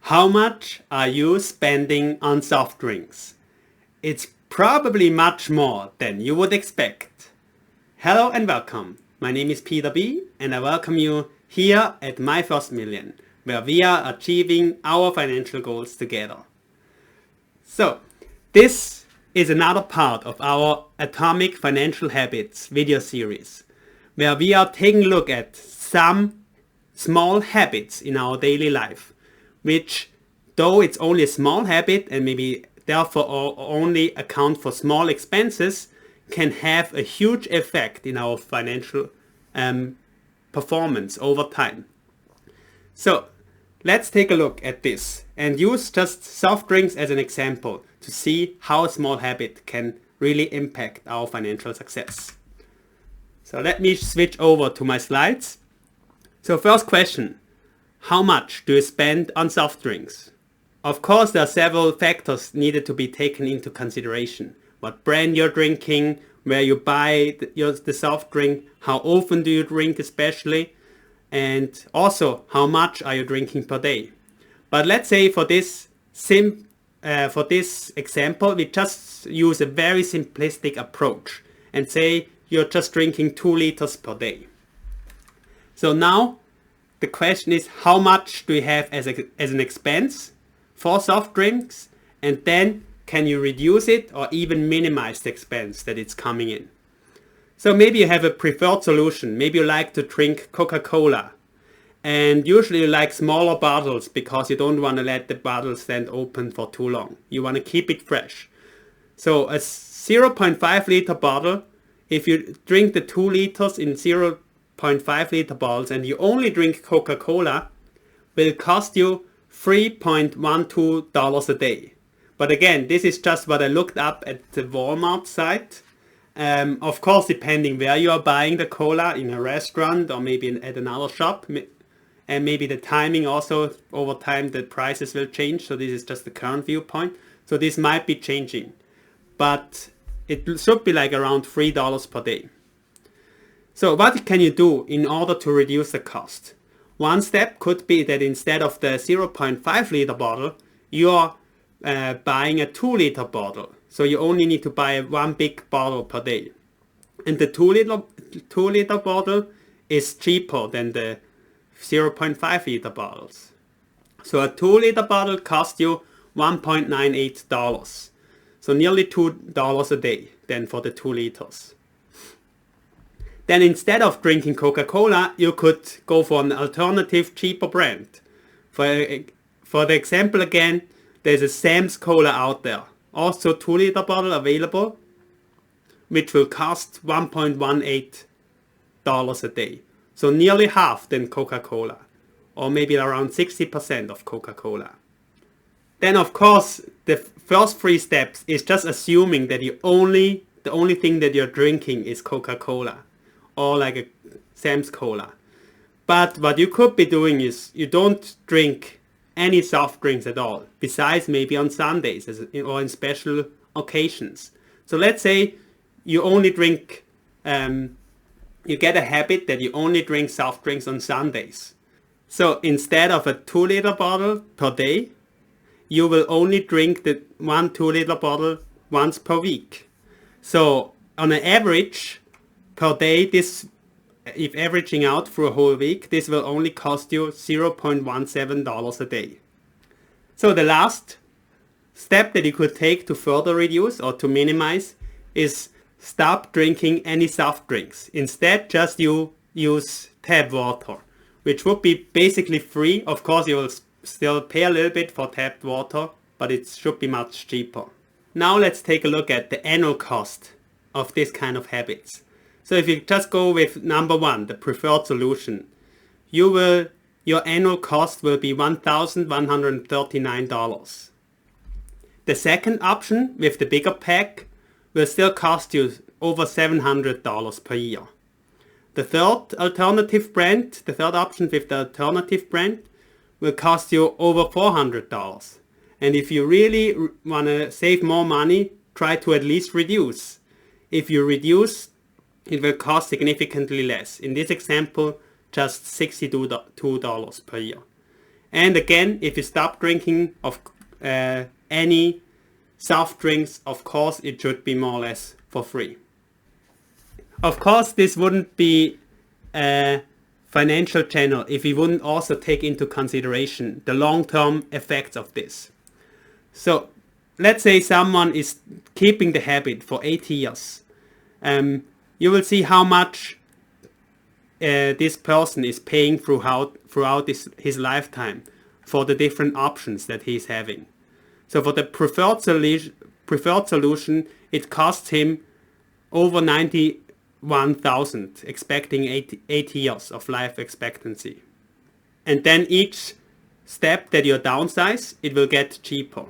How much are you spending on soft drinks? It's probably much more than you would expect. Hello and welcome. My name is Peter B. and I welcome you here at My First Million, where we are achieving our financial goals together. So, this is another part of our Atomic Financial Habits video series, where we are taking a look at some small habits in our daily life, which, though it's only a small habit and maybe therefore only account for small expenses, can have a huge effect in our financial performance over time. So let's take a look at this and use just soft drinks as an example to see how a small habit can really impact our financial success. So let me switch over to my slides. So first question, how much do you spend on soft drinks? Of course, there are several factors needed to be taken into consideration. What brand you're drinking, where you buy the soft drink, how often do you drink especially, and also how much are you drinking per day. But let's say for this example, we just use a very simplistic approach and say you're just drinking 2 liters per day. So now the question is, how much do you have as an expense for soft drinks, and then can you reduce it or even minimize the expense that it's coming in? So maybe you have a preferred solution. Maybe you like to drink Coca-Cola, and usually you like smaller bottles because you don't want to let the bottle stand open for too long. You want to keep it fresh. So a 0.5 liter bottle, if you drink the 2 liters in 0.5 liter bottles and you only drink Coca-Cola, will cost you $3.12 a day. But again, this is just what I looked up at the Walmart site. Of course, depending where you are buying the cola, in a restaurant or maybe at another shop, and maybe the timing also, over time the prices will change. So this is just the current viewpoint. So this might be changing, but it should be like around $3 per day. So what can you do in order to reduce the cost? One step could be that instead of the 0.5 liter bottle, you're buying a 2 liter bottle. So you only need to buy one big bottle per day. And the 2 liter bottle is cheaper than the 0.5 liter bottles. So a 2 liter bottle costs you $1.98. So nearly $2 a day then for the 2 liters. Then instead of drinking Coca-Cola, you could go for an alternative, cheaper brand. For the example again, there's a Sam's Cola out there. Also 2 liter bottle available, which will cost $1.18 a day. So nearly half than Coca-Cola, or maybe around 60% of Coca-Cola. Then of course, the first 3 steps is just assuming that the only thing that you're drinking is Coca-Cola, or like a Sam's Cola. But what you could be doing is you don't drink any soft drinks at all, besides maybe on Sundays or in special occasions. So let's say you only drink, you get a habit that you only drink soft drinks on Sundays. So instead of a 2 liter bottle per day, you will only drink the 1 2 liter bottle once per week. So on an average, per day, if averaging out through a whole week, this will only cost you $0.17 a day. So the last step that you could take to further reduce or to minimize is stop drinking any soft drinks. Instead, just you use tap water, which would be basically free. Of course, you will still pay a little bit for tapped water, but it should be much cheaper. Now let's take a look at the annual cost of this kind of habits. So if you just go with number 1, the preferred solution, your annual cost will be $1,139. The second option with the bigger pack will still cost you over $700 per year. The third option with the alternative brand will cost you over $400. And if you really want to save more money, try to at least reduce. If you reduce, it will cost significantly less. In this example, just $62 per year. And again, if you stop drinking of any soft drinks, of course it should be more or less for free. Of course, this wouldn't be a financial channel if we wouldn't also take into consideration the long-term effects of this. So let's say someone is keeping the habit for 80 years. You will see how much this person is paying throughout his lifetime for the different options that he's having. So for the preferred solution, it costs him over 91,000, expecting 80 years of life expectancy. And then each step that you downsize, it will get cheaper.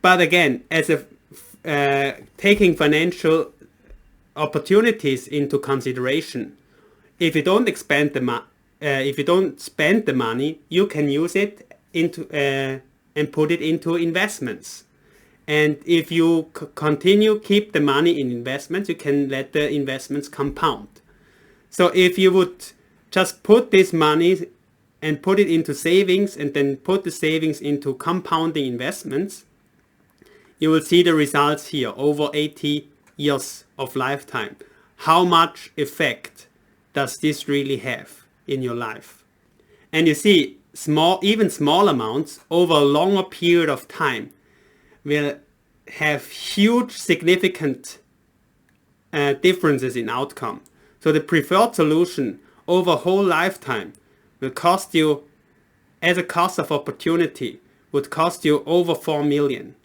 But again, as taking financial opportunities into consideration, if you don't spend the money, you can use it into and put it into investments. And if you keep the money in investments, you can let the investments compound. So if you would just put this money and put it into savings and then put the savings into compounding investments, you will see the results here over 80 years of lifetime. How much effect does this really have in your life? And you see, even small amounts over a longer period of time will have huge significant differences in outcome. So the preferred solution over a whole lifetime will cost you, as a cost of opportunity, would cost you over 4 million.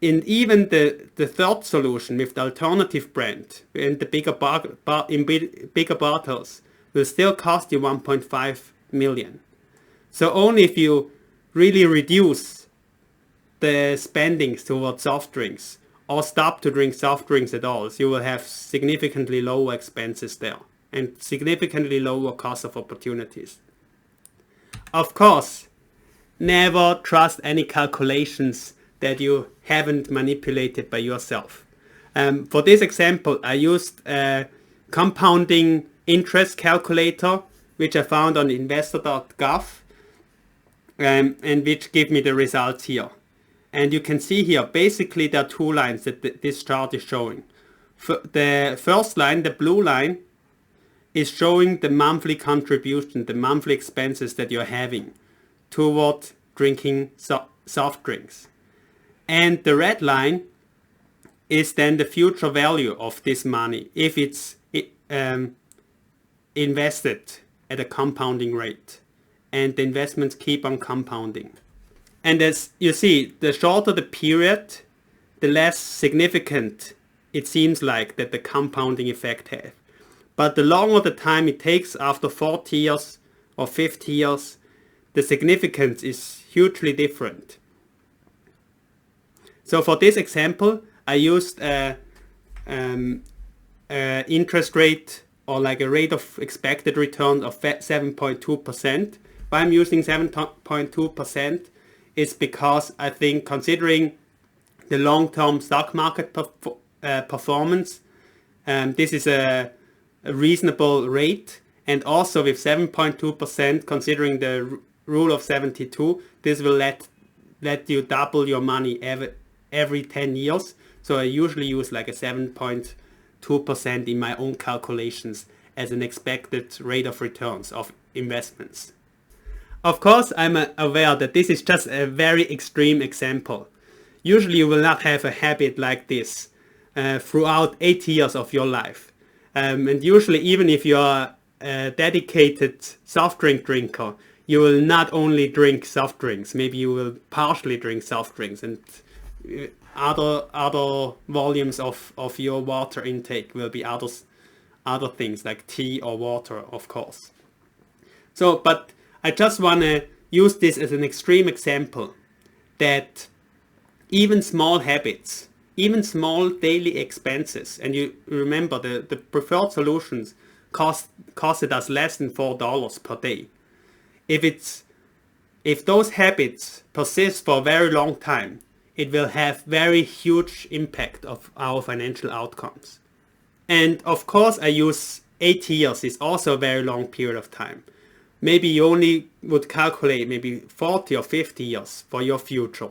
And even the third solution with the alternative brand and the bigger bottles will still cost you 1.5 million. So only if you really reduce the spendings towards soft drinks or stop to drink soft drinks at all, you will have significantly lower expenses there and significantly lower cost of opportunities. Of course, never trust any calculations that you haven't manipulated by yourself. For this example, I used a compounding interest calculator, which I found on investor.gov, and which give me the results here. And you can see here, basically there are two lines that this chart is showing. The first line, the blue line, is showing the monthly contribution, the monthly expenses that you're having toward drinking soft drinks. And the red line is then the future value of this money if it's invested at a compounding rate. And the investments keep on compounding. And as you see, the shorter the period, the less significant it seems like that the compounding effect has. But the longer the time it takes, after 40 years or 50 years, the significance is hugely different. So for this example, I used interest rate or like a rate of expected return of 7.2%. Why I'm using 7.2% is because I think, considering the long-term stock market performance, this is a reasonable rate. And also with 7.2%, considering the rule of 72, this will let you double your money every 10 years. So I usually use like a 7.2% in my own calculations as an expected rate of returns of investments. Of course, I'm aware that this is just a very extreme example. Usually you will not have a habit like this throughout 80 years of your life. And usually, even if you are a dedicated soft drink drinker, you will not only drink soft drinks, maybe you will partially drink soft drinks, and other volumes of your water intake will be other things like tea or water, of course. So, but I just want to use this as an extreme example that even small habits, even small daily expenses, and you remember the preferred solutions costed us less than $4 per day. If those habits persist for a very long time, it will have very huge impact of our financial outcomes. And of course, I use 80 years is also a very long period of time. maybe you only would calculate maybe 40 or 50 years for your future.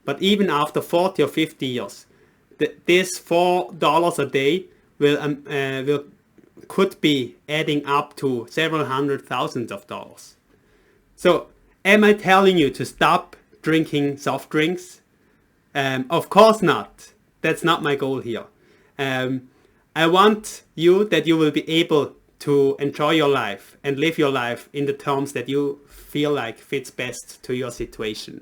But even after 40 or 50 years, this $4 a day will could be adding up to several hundred thousands of dollars. So am I telling you to stop drinking soft drinks? Of course not. That's not my goal here. I want you that you will be able to enjoy your life and live your life in the terms that you feel like fits best to your situation.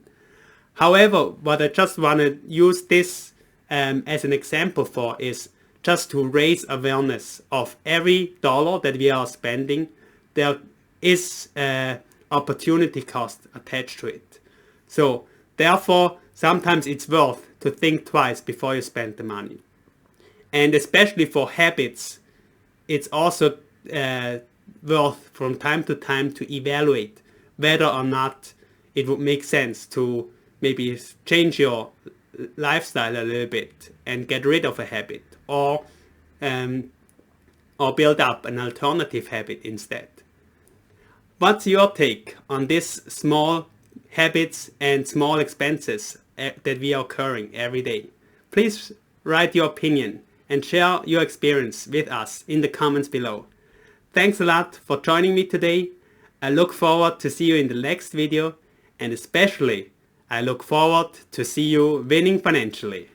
However, what I just want to use this as an example for is just to raise awareness of every dollar that we are spending. There is opportunity cost attached to it. So therefore, sometimes it's worth to think twice before you spend the money. And especially for habits, it's also worth from time to time to evaluate whether or not it would make sense to maybe change your lifestyle a little bit and get rid of a habit, or build up an alternative habit instead. What's your take on these small habits and small expenses that we are incurring every day? Please write your opinion and share your experience with us in the comments below. Thanks a lot for joining me today. I look forward to see you in the next video, and especially I look forward to see you winning financially.